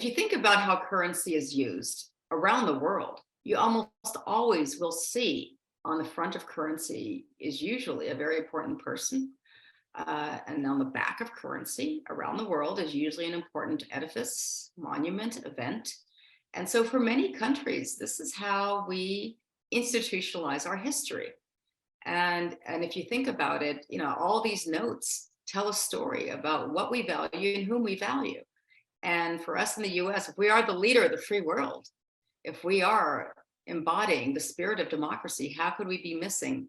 you think about how currency is used around the world, you almost always will see on the front of currency is usually a very important person. And on the back of currency around the world is usually an important edifice, monument, event. And so for many countries, this is how we institutionalize our history. And if you think about it, all these notes tell a story about what we value and whom we value. And for us in the US, if we are the leader of the free world, if we are embodying the spirit of democracy, how could we be missing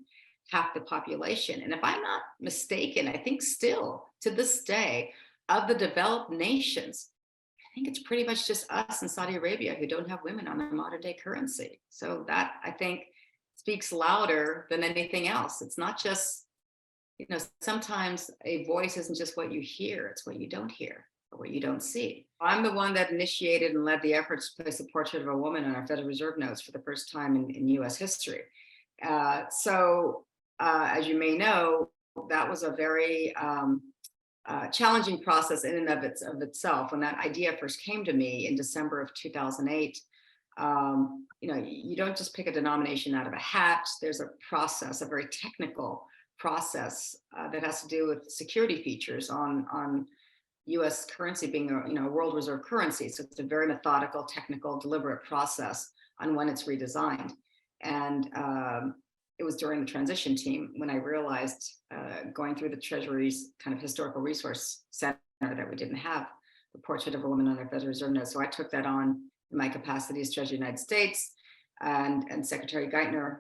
half the population? And if I'm not mistaken, I think still to this day, of the developed nations, I think it's pretty much just us and Saudi Arabia who don't have women on their modern day currency. So that, I think, speaks louder than anything else. It's not just, sometimes a voice isn't just what you hear, it's what you don't hear or what you don't see. I'm the one that initiated and led the efforts to place a portrait of a woman on our Federal Reserve notes for the first time in US history. As you may know, that was a very challenging process in and of itself. When that idea first came to me in December of 2008, you don't just pick a denomination out of a hat. There's a process, a very technical process that has to do with security features on U.S. currency being a world reserve currency. So it's a very methodical, technical, deliberate process on when it's redesigned. And it was during the transition team when I realized, going through the Treasury's kind of historical resource center, that we didn't have the portrait of a woman on our Federal Reserve note. So I took that on in my capacity as Treasurer of the United States, and Secretary Geithner,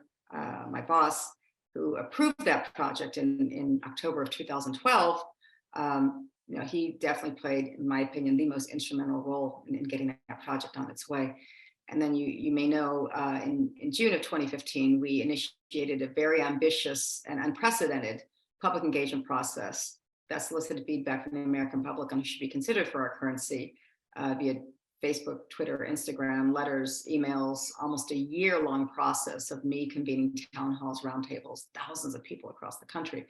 my boss, who approved that project in October of 2012. He definitely played, in my opinion, the most instrumental role in getting that project on its way. And then you may know, in June of 2015, we initiated a very ambitious and unprecedented public engagement process that solicited feedback from the American public on who should be considered for our currency via Facebook, Twitter, Instagram, letters, emails, almost a year-long process of me convening town halls, roundtables, thousands of people across the country,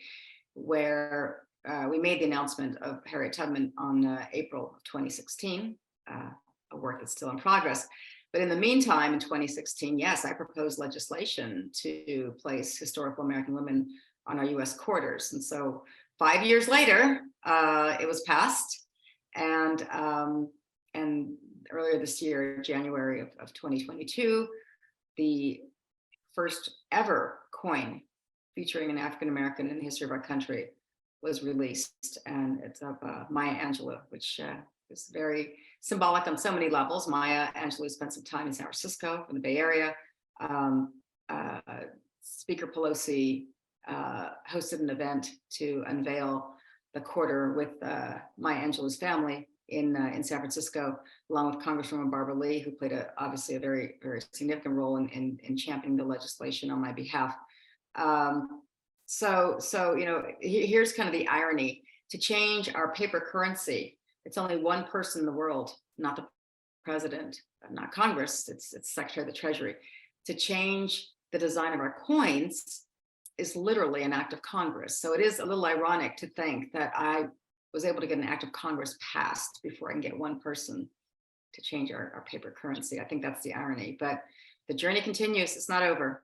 where we made the announcement of Harriet Tubman on April of 2016, a work that's still in progress. But in the meantime, in 2016, yes, I proposed legislation to place historical American women on our US quarters. And so 5 years later, it was passed. And earlier this year, January of 2022, the first ever coin featuring an African American in the history of our country was released. And it's of Maya Angelou, which is very symbolic on so many levels. Maya Angelou spent some time in San Francisco, in the Bay Area. Speaker Pelosi hosted an event to unveil the quarter with Maya Angelou's family in San Francisco, along with Congresswoman Barbara Lee, who played obviously a very, very significant role in championing the legislation on my behalf. Here's kind of the irony. To change our paper currency, it's only one person in the world, not the president, not Congress, it's Secretary of the Treasury. To change the design of our coins is literally an act of Congress. So it is a little ironic to think that I was able to get an act of Congress passed before I can get one person to change our paper currency. I think that's the irony, but the journey continues, it's not over.